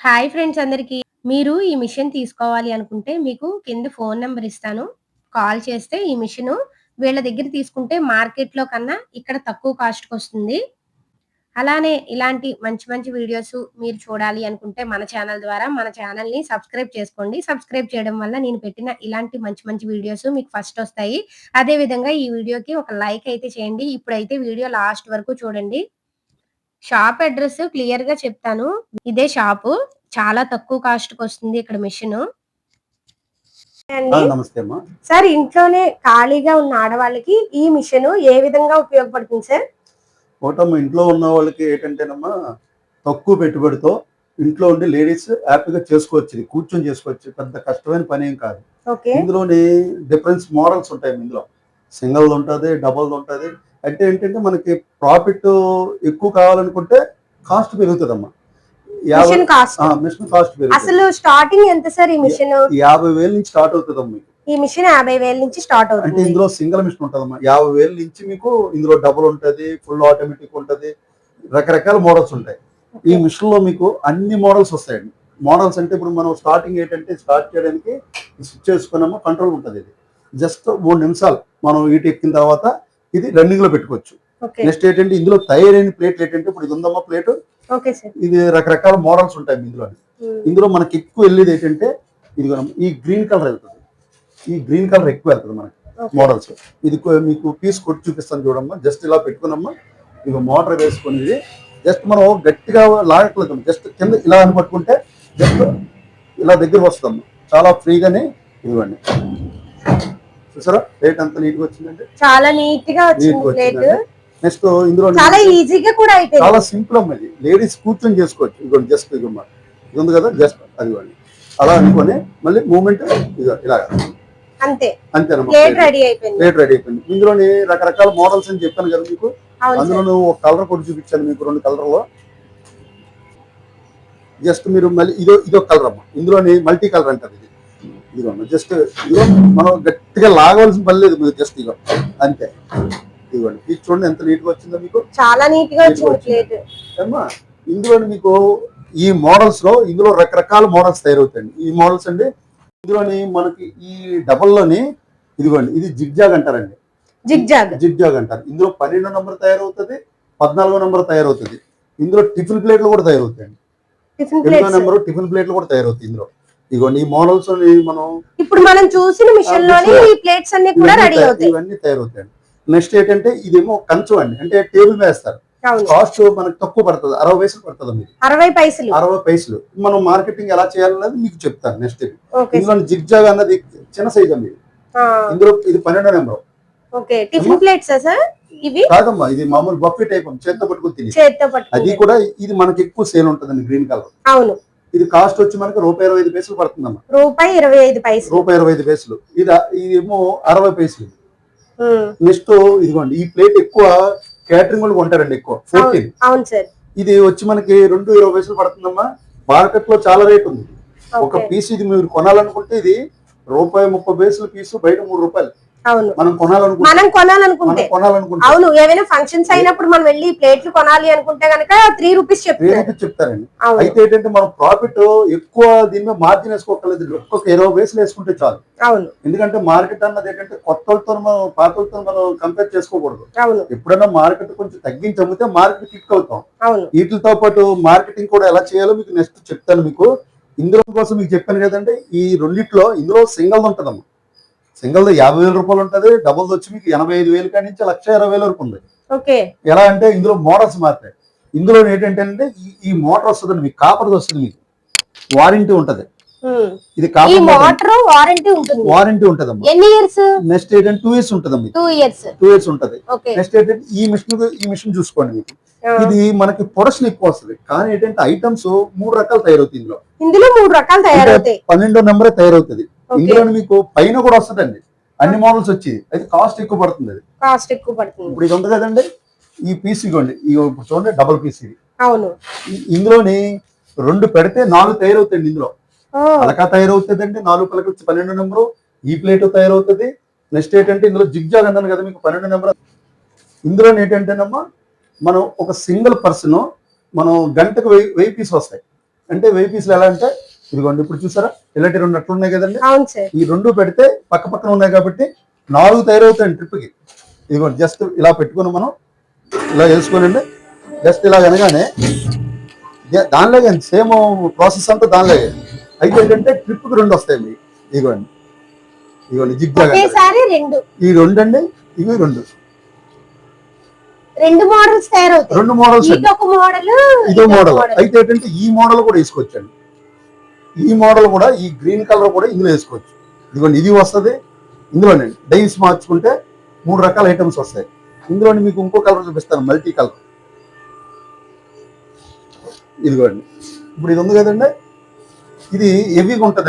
Hi friends అందరికీ. మీరు ఈ మిషన్ తీసుకోవాలి అనుకుంటే మీకు కింద ఫోన్ నంబర్ ఇస్తాను. కాల్ చేస్తే ఈ మిషను వీళ్ళ దగ్గర తీసుకుంటే మార్కెట్‌లో కన్నా ఇక్కడ తక్కువ కాస్ట్‌కొస్తుంది. అలానే ఇలాంటి మంచి మంచి వీడియోస్ మీరు చూడాలి అనుకుంటే మన ఛానల్ ద్వారా మన ఛానల్‌ని సబ్స్క్రైబ్ చేసుకోండి. సబ్స్క్రైబ్ చేయడం వల్ల నేను పెట్టిన ఇలాంటి మంచి మంచి వీడియోస్ మీకు ఫస్ట్ ఒస్తాయి. అదే విధంగా ఈ వీడియోకి ఒక లైక్ అయితే చేయండి. ఇప్పుడైతే వీడియో లాస్ట్ వరకు చూడండి. షాప్ అడ్రెస్ క్లియర్‌గా చెప్తాను. ఇదే షాపు. చాలా తక్కువ కాస్ట్‌కొస్తుంది ఇక్కడ మిషను. అండి. నమస్తే అమ్మా. సార్ ఇంట్లోనే ఖాళీగా ఉన్న ఆడవాళ్ళకి ఈ మిషను ఏ విధంగా ఉపయోగపడుతుంది సార్? ఒకటమ్మా, ఇంట్లో ఉన్న వాళ్ళకి ఏంటంటేనమ్మా, తక్కువ పెట్టుబడితో ఇంట్లో ఉండి లేడీస్ హ్యాపీగా చేసుకోవచ్చు. ఇది కూర్చొని చేసుకోవచ్చు. పెద్ద కష్టమైన పని ఏం కాదు. ఓకే. ఇందులోని డిఫరెన్స్ మోడల్స్ ఉంటాయి. ఇందులో సింగిల్ ఉంటుంది, డబుల్ ఉంటుంది. అంటే ఏంటంటే మనకి ప్రాఫిట్ ఎక్కువ కావాలనుకుంటే కాస్ట్ పెరుగుతుందమ్మా. Machine cost. మిషన్ కాస్ట్ పెరుగుతుంది. అసలు స్టార్టింగ్ ఎంత సార్ ఈ మిషన్? 50,000 నుంచి స్టార్ట్ అవుతుందమ్మా మీకు. ఈ మిషన్ 50,000 నుంచి స్టార్ట్ అంటే అవుతుంది. ఇందులో సింగిల్ మిషన్ ఉంటుందమ్మా. 50,000 నుంచి మీకు ఇందులో డబుల్ ఉంటది, ఫుల్ ఆటోమేటిక్ ఉంటది, రకరకాల మోడల్స్ ఉంటాయి. ఈ మిషన్ లో మీకు అన్ని మోడల్స్ వస్తాయండి. మోడల్స్ అంటే ఇప్పుడు మనం స్టార్టింగ్ ఏంటంటే స్టార్ట్ చేయడానికి స్విచ్ చేసుకున్నామో కంట్రోల్ ఉంటుంది. ఇది జస్ట్ 3 నిమిషాలు మనం వీటి ఎక్కిన తర్వాత ఇది రన్నింగ్ లో పెట్టుకోవచ్చు. ఓకే. నెక్స్ట్ ఏంటంటే ఇందులో తయారైన ప్లేట్లు ఏంటంటే ఇప్పుడు ఇది ఉందమ్మా ప్లేట్. Okay sir. ఇది రకరకాల మోడల్స్ ఉంటాయి ఇందులో. ఇందులో మనకి ఎక్కువ వెళ్ళేది ఏంటంటే ఇది ఈ గ్రీన్ కలర్ వెళ్తుంది. ఈ గ్రీన్ కలర్ ఎక్కువ వెళ్తుంది మనకి మోడల్స్. ఇది మీకు పీస్ కొట్టి చూపిస్తాను చూడమ్మా. జస్ట్ ఇలా పెట్టుకున్నమ్మా, ఇక మోటార్ వేసుకుని ఇది జస్ట్ మనం గట్టిగా లాగట్లేదు. జస్ట్ కింద ఇలా అని పట్టుకుంటే జస్ట్ ఇలా దగ్గర వస్తుందమ్మా. చాలా ఫ్రీగానే ఇవ్వండి. చూసారా రేట్ అంత నీట్ గా వచ్చిందంటే? చాలా నీట్ గా వచ్చింది. నెక్స్ట్ ఇందులో చాలా ఈజీగా కూడా అయిపోయింది. చాలా సింపుల్ అమ్మా. ఇది లేడీస్ కూర్చొని చేసుకోవచ్చు. ఇదిగోండి జస్ట్ ఇదిగోమ్మా, ఇది ఉంది కదా జస్ట్ అదిగోండి అలా అనుకొని మళ్ళీ మూమెంట్ ఇలా అంతే. అంతేనమ్మా. ప్లేట్ రెడీ అయిపోయింది. ప్లేట్ రెడీ అయిపోయింది. ఇందులోని రకరకాల మోడల్స్ అని చెప్పాను కదా మీకు. అందులో ఒక కలర్ కొట్టి చూపించాను మీకు, 2 కలర్లో. జస్ట్ మీరు మళ్ళీ ఇదో కలర్ అమ్మా. ఇందులోని మల్టీ కలర్ అంటారు. ఇది ఇదిగో జస్ట్ ఇదిగో మనం గట్టిగా లాగవలసిన పని లేదు. మీరు జస్ట్ ఇగో అంతే. ఇదిగోండి ఇది చూడండి ఎంత నీట్ గా వచ్చిందో మీకు. చాలా నీట్ గా వచ్చింది ప్లేట్ అమ్మా. ఇందులోని మీకు ఈ మోడల్స్ లో ఇందులో రకరకాల మోడల్స్ తయారవుతాయండి. ఈ మోడల్స్ అండి ఇందులోని మనకి ఈ డబల్ లోని ఇదిగోండి ఇది జిగ్జాగ్ అంటారండి. జిగ్జాగ్ అంటారు. ఇందులో 12వ నంబర్ తయారవుతుంది, 14వ నంబర్ తయారవుతుంది. ఇందులో టిఫిన్ ప్లేట్లు కూడా తయారవుతాయండి. 8వ నంబర్ టిఫిన్ ప్లేట్లు కూడా తయారవుతాయి ఇందులో. ఇదిగోండి ఈ మోడల్స్ మనం ఇప్పుడు మనం చూసిన మిషన్ లోని ఈ ప్లేట్స్ అన్ని కూడా రెడీ అవుతాయి. ఇవన్నీ తయారవుతాయండి. నెక్స్ట్ ఏంటంటే ఇదేమో కంచం అండి. అంటే టేబుల్ వేస్తారు. కాస్ట్ మనకు తక్కువ పడుతుంది. 60 పైసలు పడుతుంది మీకు. 60 పైసలు. మనం మార్కెటింగ్ ఎలా చేయాలన్నది మీకు చెప్తాను నెక్స్ట్. ఇందులో జిగ్జాగ్ అన్నది చిన్న సైజ్ అండి. ఇందులో ఇది 12వ number. Okay. Tiffin plates sir ఇవి? కాదమ్మా, ఇది మామూలు బఫే టైప్ చేత్తో పట్టుకుని తిని. అది కూడా ఇది మనకి ఎక్కువ సేల్ ఉంటుందండి గ్రీన్ కలర్. అవును. ఇది కాస్ట్ వచ్చి మనకి ₹1.25 పడుతుందమ్మా. ₹1.25. ఇదేమో 60 పైసలు. నెక్స్ట్ ఇదిగోండి ఈ ప్లేట్ ఎక్కువ క్యాటరింగ్ వాళ్ళు కొంటారండి ఎక్కువ. 14. అవును సార్. ఇది వచ్చి మనకి ₹2.20 పడుతుందమ్మా. మార్కెట్ లో చాలా రేట్ ఉంది. ఒక పీస్ ఇది మీరు కొనాలనుకుంటే ఇది ₹1.30 పీసు, బయట ₹3. అవును. మనం కొనాలనుకుంటే అవును. ఏమైనా ఫంక్షన్స్ అయినప్పుడు మనం వెళ్ళి ప్లేట్లు కొనాలి అనుకుంటే గనక ₹3 చెప్తారండి. అయితే ఏంటంటే మనం ప్రాఫిట్ ఎక్కువ దీని మీద మార్జిన్ వేసుకోకలేదు. ఒక్కొక్క 20 పైసలు వేసుకుంటే చాలు. అవును. ఎందుకంటే మార్కెట్ అన్నది ఏంటంటే కొత్తలతో మనం పాతలతో మనం కంపేర్ చేసుకోకూడదు. ఎప్పుడైనా మార్కెట్ కొంచెం తగ్గించి అమ్మితే మార్కెట్ క్లిక్ అవుతాం. వీటితో పాటు మార్కెటింగ్ కూడా ఎలా చేయాలో మీకు నెక్స్ట్ చెప్తాను మీకు. ఇందులో కోసం మీకు చెప్పాను కదంటే ఈ రెండిట్లో ఇందులో సింగిల్ ఉంటదమ్మా. సింగిల్ 50,000 ఉంటుంది. డబుల్ వచ్చి మీకు 85,000 కాడి నుంచి 1,20,000 వరకు ఉంది. ఎలా అంటే ఇందులో మోడల్స్ మారుతాయి. ఇందులో ఏంటంటే ఈ మోటార్ వస్తుంది మీకు, కాపర్ వస్తుంది, మీకు వారంటీ ఉంటది. ఇది వారంటీ ఉంటది. నెక్స్ట్ ఏంటంటే 2 ఇయర్స్ ఉంటది. 2 ఇయర్స్ ఉంటది. నెక్స్ట్ ఏంటంటే ఈ మిషన్ చూసుకోండి మీకు. ఇది మనకి ప్రొడక్షన్ ఎక్కువ వస్తుంది. కానీ ఏంటంటే ఐటమ్స్ 3 రకాలు తయారవుతాయి. ఇందులో 12వ నెంబర్ తయారవుతుంది. ఇందులో మీకు పైన కూడా వస్తుందండి అన్ని మోడల్స్ వచ్చి. అయితే కాస్ట్ ఎక్కువ పడుతుంది. ఇప్పుడు ఇది ఉంది కదండి ఈ పీస్. ఇవ్వండి చూడండి డబుల్ పీస్ ఇది. అవును. ఇందులోని 2 పెడితే 4 తయారవుతాయండి. ఇందులో పలక తయారవుతుందండి. 4 పలకలు 12వ నెంబరు. ఈ ప్లేట్ తయారవుతుంది. నెక్స్ట్ ఏంటంటే ఇందులో జిగ్జాగ్ అన్నాను కదా మీకు 12వ నెంబర్. ఇందులో ఏంటంటేనమ్మా మనం ఒక సింగిల్ పర్సన్ మనం గంటకు 1000 పీస్ వస్తాయి. అంటే 1000 పీసులు ఎలా అంటే ఇదిగోండి ఇప్పుడు చూసారా ఇలాంటి 2 అట్లు ఉన్నాయి కదండి. అవును సార్. ఈ 2 పెడితే పక్క పక్కన ఉన్నాయి కాబట్టి 4 తయారవుతాయండి ట్రిప్కి. ఇదిగోండి జస్ట్ ఇలా పెట్టుకుని మనం ఇలా వేసుకోనండి. జస్ట్ ఇలా అనగానే దానిలాగే సేమ్ ప్రాసెస్ అంతా దానిలాగే. అయితే ఏంటంటే ట్రిప్కి 2 వస్తాయి మీకు. ఇదిగోండి ఇదిగోండి జిగ్జాగ్ ఈ 2 అండి, ఇవి 2 మోడల్స్ తయారవుతాయి. 2 మోడల్స్ ఇదో మోడల్. మోడల్. అయితే ఏంటంటే ఈ మోడల్ కూడా వేసుకోవచ్చండి. ఈ మోడల్ కూడా ఈ గ్రీన్ కలర్ కూడా ఇందులో వేసుకోవచ్చు. ఇదిగోండి ఇది వస్తుంది ఇందులోనండి. డైస్ మార్చుకుంటే 3 రకాల ఐటమ్స్ వస్తాయి. ఇందులోని మీకు ఇంకో కలర్ చూపిస్తాను, మల్టీ కలర్. ఇదిగోండి ఇప్పుడు ఇది ఉంది కదండి, ఇది హెవీగా ఉంటుంది.